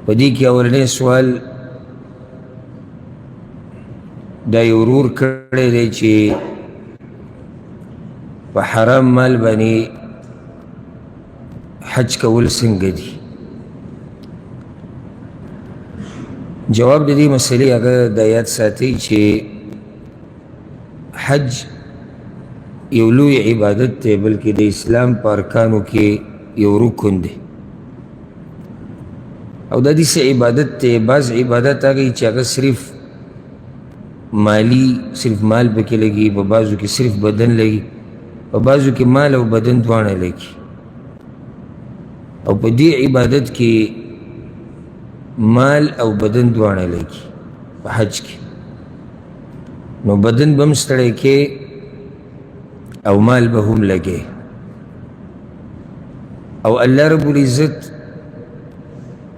په دې کې اولنی سوال دا یو ورور کړی دی چې په حرام مال باندې حج کول څنګه دي؟ جواب د دې مسئلې هغه دا یاد ساتئ چې حج یو لوی عبادت دی، بلکې د اسلام په ارکانو کې یو رکن دی او دا داسې عبادت دی. بعض عبادت هغه چې هغه صرف مالی، صرف مال پکې لګي، په بعضو کې صرف بدن لګي، په بعضو کې مال او بدن دواړه لګي. او په دې عبادت کې مال او بدن دواړه لګي په حج کې، نو بدن به هم ستړی کې او مال به هم لګي. او الله رب العزت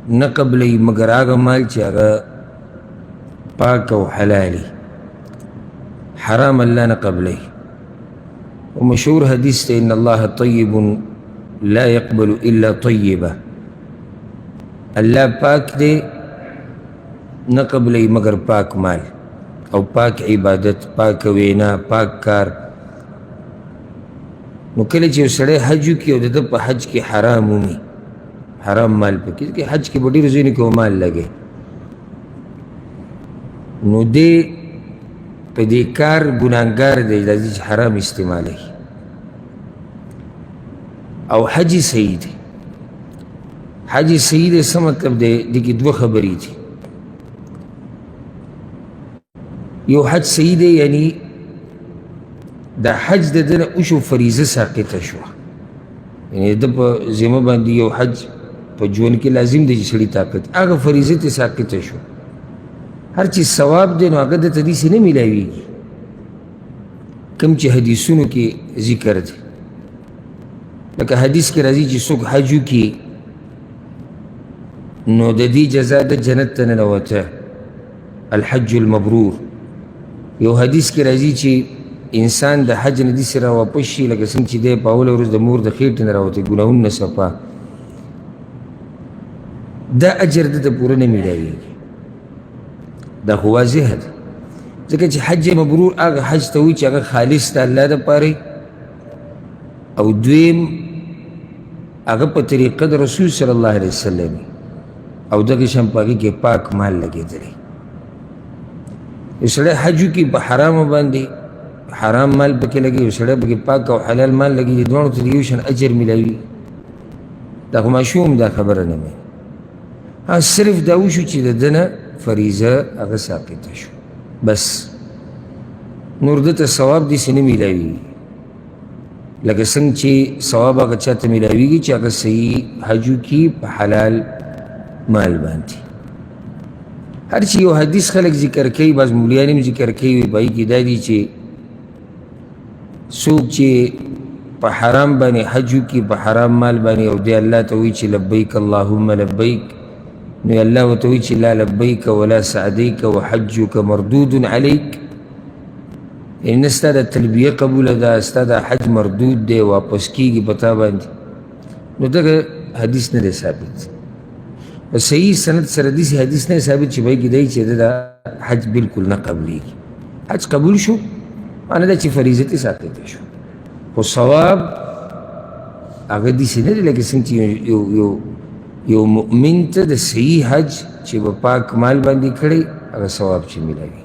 نه قبلی مگر هغه مال چې هغه پاک او حلالي، حرام الله نه قبلی. ومشهور حدیث ته ان الله طیب لا يقبل الا طیبا، الله پاک دی نه قبلی مگر پاک مال او پاک عبادت، پاک وینا، پاک کار. نو کله چې یو سړی حج وکړي او د ده په حج کې حرام ومي، حرام مال پکې، کې حج کې په ډېرو ځایونو کې مال لګي، نو دی په دې کار ګناهګار دی راځي چې حرام استعمالوي. او حج صحیح دی. حج صحیح دی څه مطلب دی؟ دې کې دوه خبرې دي. یو حج صحیح دی یعنی دا حج د ده نه وشو، فریضه ساقطه شوه، یعنی د په ذمه باندې یو حج په ژوند کې لازم دی چې سړي طاقت، هغه فریضه ترې ساقطه شو. هر چې ثواب دی نو هغه درته داسې نه میلاویږي کوم چې حدیثونو کې ذکر دی. لکه حدیث کې راځي چې څوک حج وکړي نو د دې جزا د جنت ته ننوته، الحج المبرور. یو حدیث کې راځي چې انسان د حج نه داسې راواپس شي لکه څنګه چې دی په اوله ورځ د مور د خېټې نه راوتی، ګناهونه نه صفا، دا اجر دته پوره نه میلاویږي. دا خو واضح ده، ځکه چې حج مبرور هغه حج ته وایي چې هغه خالص د الله دپاره، او دویم هغه په طریقه د رسول صلی الله علیه وسلم، او دغه شان په هغې کې پاک مال لګېدلی. یو سړی حج وکړي په حرامو باندې، حرام مال پکې لګي، یو سړی پکې پاک او حلال مال لګي، دواړو ته د یو شان اجر میلاوي. دا خو ماشوم دا خبره نه وي. صرف دا وشو چې د ده نه فریضه هغه ساقطه شو، بس نور ده ته ثواب داسې نه میلاوي لکه څنګه چې ثواب هغه چا ته میلاویږي چې هغه صحیح حج وکړي په حلال مال باندې. هر چې یو حدیث خلک ذکر کوي، بعض مولیان هم ذکر کوي، په هغې کې دا دي چې څوک چې په حرام باندې حج وکړي، په حرام مال باندې، او دی الله ته وایي چې لبیک اللهم لبیک، نو الله ورته وایي چې لا لبیک ولا سعدیک وحجک مردود علیک، یعنی نه ستا د تلبیه قبوله ده، ستا د حج مردود دی، واپس کېږي په تا باندې. نو دغه حدیث نه دی ثابت. په صحیح سند سره داسې حدیث نه ثابت چې پهې کې دی چې د حج بلکل نه قبلیږي. حج قبول شو معنی دا چې فریضه ترې ساقطه شو، خو ثواب هغه داسې نه دی لکه څنګه چې یو مؤمن ته د صحیح حج چې په پاک مال باندې کړی هغه ثواب چې میلاوي.